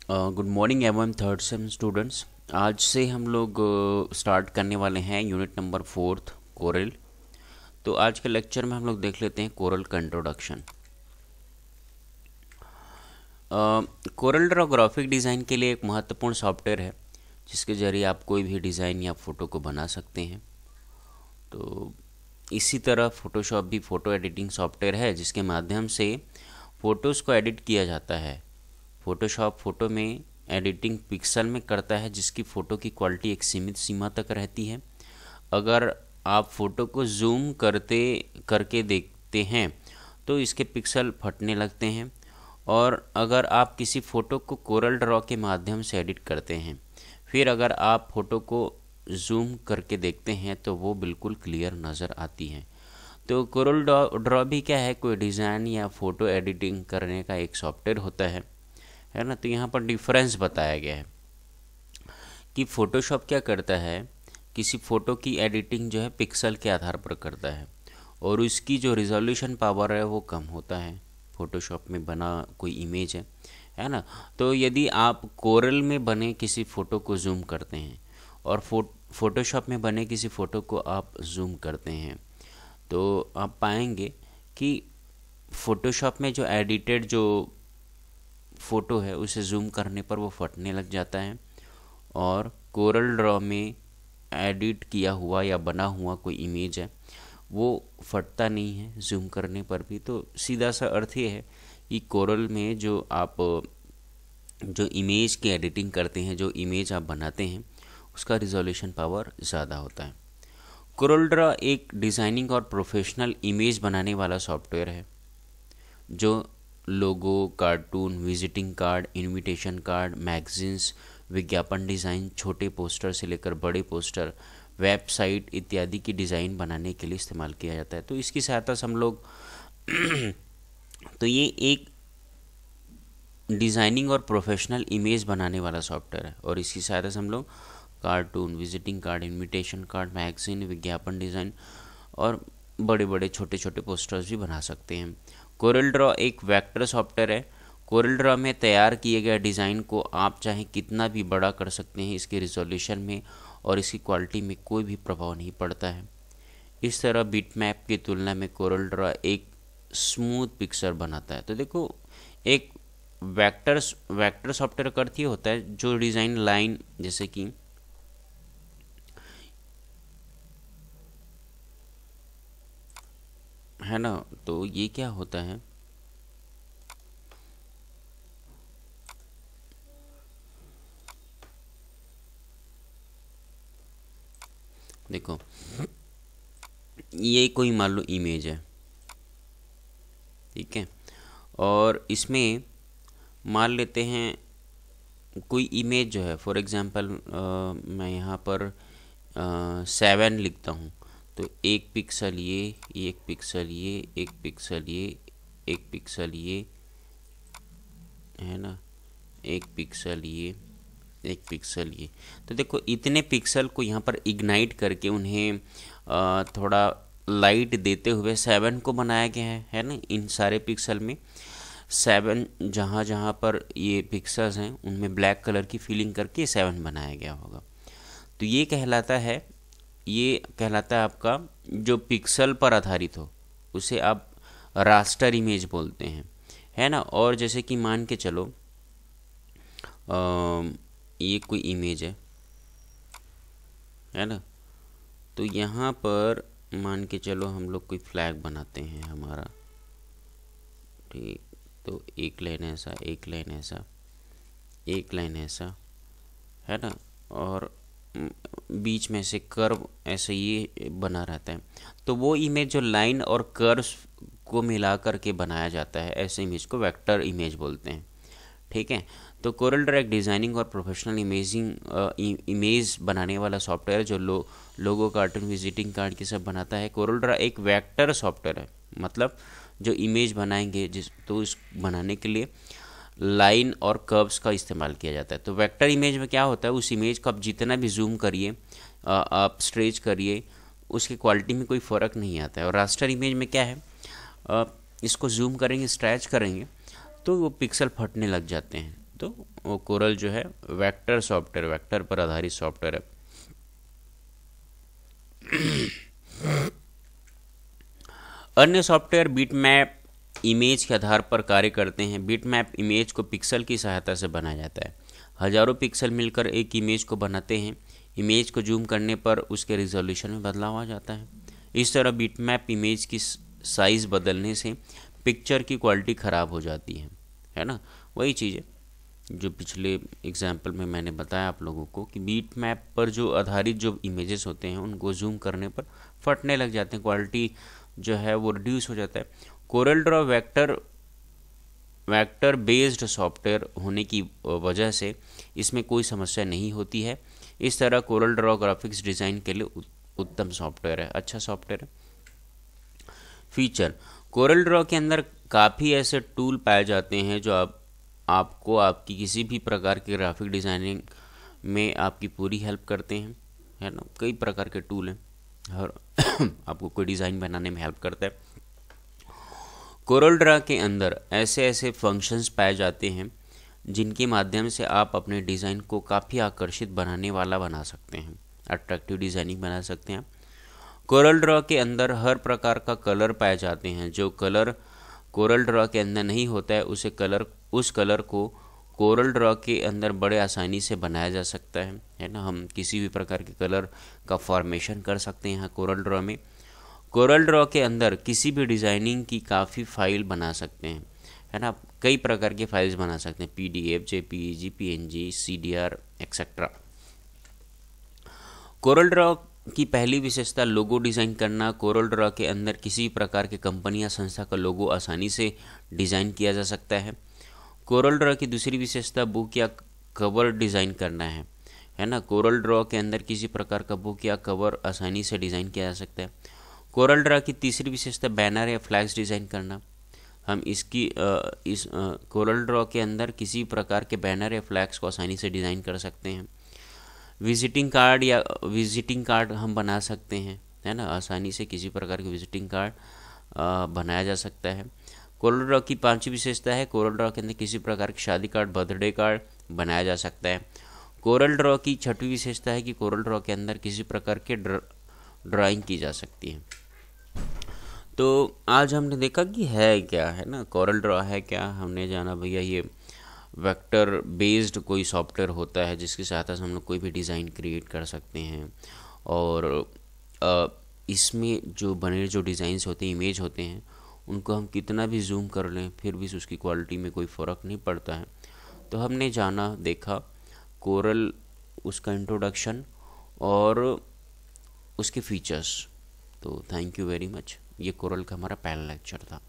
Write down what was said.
Good morning everyone third same students. आज से हम लोग स्टार्ट करने वाले हैं यूनिट नंबर 4 कोरल। तो आज के लेक्चर में हम लोग देख लेते हैं कोरल का introduction. Corel Draw graphic design के लिए एक महत्वपूर्ण सॉफ्टवेयर है जिसके ज़रिए आप कोई भी डिज़ाइन या फ़ोटो को बना सकते हैं। तो इसी तरह फ़ोटोशॉप भी फ़ोटो एडिटिंग सॉफ्टवेयर है जिसके माध्यम से फ़ोटोज़ को एडिट किया जाता है। फ़ोटोशॉप फ़ोटो में एडिटिंग पिक्सल में करता है जिसकी फ़ोटो की क्वालिटी एक सीमित सीमा तक रहती है। अगर आप फ़ोटो को जूम करके देखते हैं तो इसके पिक्सल फटने लगते हैं, और अगर आप किसी फ़ोटो को कोरल ड्रॉ के माध्यम से एडिट करते हैं फिर अगर आप फ़ोटो को जूम करके देखते हैं तो वो बिल्कुल क्लियर नज़र आती है। तो कोरल ड्रॉ भी क्या है, कोई डिज़ाइन या फ़ोटो एडिटिंग करने का एक सॉफ्टवेयर होता है ना। तो यहाँ पर डिफरेंस बताया गया है कि फ़ोटोशॉप क्या करता है, किसी फ़ोटो की एडिटिंग जो है पिक्सल के आधार पर करता है और उसकी जो रिजोल्यूशन पावर है वो कम होता है। फ़ोटोशॉप में बना कोई इमेज है ना। तो यदि आप कोरल में बने किसी फ़ोटो को जूम करते हैं और फ़ोटोशॉप में बने किसी फ़ोटो को आप जूम करते हैं तो आप पाएंगे कि फ़ोटोशॉप में जो एडिटेड जो फ़ोटो है उसे जूम करने पर वो फटने लग जाता है, और कोरल ड्रॉ में एडिट किया हुआ या बना हुआ कोई इमेज है वो फटता नहीं है जूम करने पर भी। तो सीधा सा अर्थ ये है कि कोरल में जो आप जो इमेज की एडिटिंग करते हैं, जो इमेज आप बनाते हैं, उसका रिजोल्यूशन पावर ज़्यादा होता है। कोरल ड्रॉ एक डिज़ाइनिंग और प्रोफेशनल इमेज बनाने वाला सॉफ्टवेयर है जो logo, cartoon, visiting card, invitation card, magazines, विज्ञापन डिज़ाइन, छोटे पोस्टर से लेकर बड़े पोस्टर, वेबसाइट इत्यादि की डिज़ाइन बनाने के लिए इस्तेमाल किया जाता है। तो इसकी सहायता से हम लोग तो ये एक डिज़ाइनिंग और प्रोफेशनल इमेज बनाने वाला सॉफ्टवेयर है और इसकी सहायता से हम लोग cartoon, visiting card, invitation card, magazine, विज्ञापन डिज़ाइन और बड़े बड़े छोटे छोटे पोस्टर्स भी बना सकते हैं। कोरल ड्रॉ एक वेक्टर सॉफ्टवेयर है। कोरल ड्रॉ में तैयार किए गए डिज़ाइन को आप चाहे कितना भी बड़ा कर सकते हैं, इसके रिजोल्यूशन में और इसकी क्वालिटी में कोई भी प्रभाव नहीं पड़ता है। इस तरह बिटमैप की तुलना में कोरल ड्रॉ एक स्मूथ पिक्चर बनाता है। तो देखो, एक वेक्टर सॉफ्टवेयर का अर्थ ये होता है जो डिज़ाइन लाइन, जैसे कि है ना, तो ये क्या होता है, देखो ये कोई मान लो इमेज है, ठीक है, और इसमें मान लेते हैं कोई इमेज जो है, फॉर एग्जांपल मैं यहाँ पर 7 लिखता हूँ। तो एक पिक्सल ये, एक पिक्सल ये, एक पिक्सल ये, एक पिक्सल ये, है ना, एक पिक्सल ये, एक पिक्सल ये। तो देखो इतने पिक्सल को यहाँ पर इग्नाइट करके उन्हें थोड़ा लाइट देते हुए 7 को बनाया गया है ना। इन सारे पिक्सल में 7 जहाँ जहाँ पर ये पिक्सल्स हैं उनमें ब्लैक कलर की फिलिंग करके 7 बनाया गया होगा। तो ये कहलाता है आपका जो पिक्सल पर आधारित हो उसे आप रास्टर इमेज बोलते हैं, है ना। और जैसे कि मान के चलो ये कोई इमेज है ना, तो यहाँ पर मान के चलो हम लोग कोई फ्लैग बनाते हैं हमारा, ठीक। तो एक लाइन ऐसा, एक लाइन ऐसा, एक लाइन ऐसा, है ना, और बीच में से कर्व ऐसे ये बना रहता है। तो वो इमेज जो लाइन और कर्व्स को मिला करके बनाया जाता है, ऐसे इमेज को वेक्टर इमेज बोलते हैं, ठीक है। तो कोरल ड्रॉ एक डिज़ाइनिंग और प्रोफेशनल इमेज बनाने वाला सॉफ्टवेयर जो लोगो, कार्टून, विजिटिंग कार्ड की सब बनाता है। कोरल ड्रॉ एक वेक्टर सॉफ्टवेयर है, मतलब जो इमेज बनाएंगे तो इस बनाने के लिए लाइन और कर्व्स का इस्तेमाल किया जाता है। तो वेक्टर इमेज में क्या होता है, उस इमेज को आप जितना भी जूम करिए, आप स्ट्रेच करिए, उसकी क्वालिटी में कोई फ़र्क नहीं आता है। और रास्टर इमेज में क्या है, इसको जूम करेंगे, स्ट्रेच करेंगे तो वो पिक्सल फटने लग जाते हैं। तो वो कोरल जो है वेक्टर सॉफ्टवेयर, वेक्टर पर आधारित सॉफ्टवेयर है। अन्य सॉफ्टवेयर बिटमैप इमेज के आधार पर कार्य करते हैं। बिटमैप इमेज को पिक्सल की सहायता से बनाया जाता है। हजारों पिक्सल मिलकर एक इमेज को बनाते हैं। इमेज को जूम करने पर उसके रिजोल्यूशन में बदलाव आ जाता है। इस तरह बिटमैप इमेज की साइज़ बदलने से पिक्चर की क्वालिटी ख़राब हो जाती है ना। वही चीज़ है जो पिछले एग्जाम्पल में मैंने बताया आप लोगों को कि बीट मैप पर जो आधारित जो इमेजेस होते हैं उनको जूम करने पर फटने लग जाते हैं, क्वालिटी जो है वो रिड्यूस हो जाता है। Corel draw vector based software होने की वजह से इसमें कोई समस्या नहीं होती है। इस तरह कोरल ड्रॉ ग्राफिक्स डिज़ाइन के लिए उत्तम सॉफ्टवेयर है, अच्छा सॉफ्टवेयर है। फीचर, कोरल ड्रॉ के अंदर काफ़ी ऐसे टूल पाए जाते हैं जो आपको आपकी किसी भी प्रकार की ग्राफिक डिज़ाइनिंग में आपकी पूरी हेल्प करते हैं, है ना। कई प्रकार के टूल हैं और आपको कोई डिज़ाइन बनाने में हेल्प करता है। कोरल ड्रॉ के अंदर ऐसे ऐसे फंक्शंस पाए जाते हैं जिनके माध्यम से आप अपने डिज़ाइन को काफ़ी आकर्षित बनाने वाला बना सकते हैं, अट्रैक्टिव डिज़ाइनिंग बना सकते हैं। कोरल ड्रॉ के अंदर हर प्रकार का कलर पाए जाते हैं। जो कलर कोरल ड्रॉ के अंदर नहीं होता है उस कलर को कोरल ड्रॉ के अंदर बड़े आसानी से बनाया जा सकता है ना। हम किसी भी प्रकार के कलर का फॉर्मेशन कर सकते हैं यहाँ कोरल ड्रॉ में। कोरल ड्रॉ के अंदर किसी भी डिज़ाइनिंग की काफ़ी फाइल बना सकते हैं, है ना। कई प्रकार की फाइल्स बना सकते हैं, PDF, JPEG, PNG, CDR etcetera. Corel Draw की पहली विशेषता लोगो डिज़ाइन करना। कोरल ड्रॉ के अंदर किसी प्रकार के कंपनी या संस्था का लोगो आसानी से डिज़ाइन किया जा सकता है। कोरल ड्रॉ की दूसरी विशेषता बुक या कवर डिज़ाइन करना है ना। कोरल ड्रॉ के अंदर किसी प्रकार का बुक या कवर आसानी से डिज़ाइन किया जा सकता है। कोरल ड्रॉ की तीसरी विशेषता बैनर या फ्लैग्स डिज़ाइन करना। हम इस कोरल ड्रॉ के अंदर किसी प्रकार के बैनर या फ्लैग्स को आसानी से डिज़ाइन कर सकते हैं। विजिटिंग कार्ड हम बना सकते हैं, है ना। आसानी से किसी प्रकार के विजिटिंग कार्ड बनाया जा सकता है। कोरल ड्रॉ की पांचवी विशेषता है कोरल ड्रॉ के अंदर किसी प्रकार के शादी कार्ड, बर्थडे कार्ड बनाया जा सकता है। कोरल ड्रॉ की छठवीं विशेषता है कि कोरल ड्रॉ के अंदर किसी प्रकार के ड्राइंग की जा सकती है। तो आज हमने देखा कि है क्या, है ना, कोरल ड्रॉ है क्या। हमने जाना भैया ये वेक्टर बेस्ड कोई सॉफ्टवेयर होता है जिसकी सहायता से हम लोग कोई भी डिज़ाइन क्रिएट कर सकते हैं। और इसमें जो बने जो डिज़ाइंस होते हैं, इमेज होते हैं, उनको हम कितना भी जूम कर लें फिर भी उसकी क्वालिटी में कोई फ़र्क नहीं पड़ता है। तो हमने जाना देखा कोरल, उसका इंट्रोडक्शन और उसके फीचर्स। तो थैंक यू वेरी मच। ये कोरल का हमारा पहला लेक्चर था।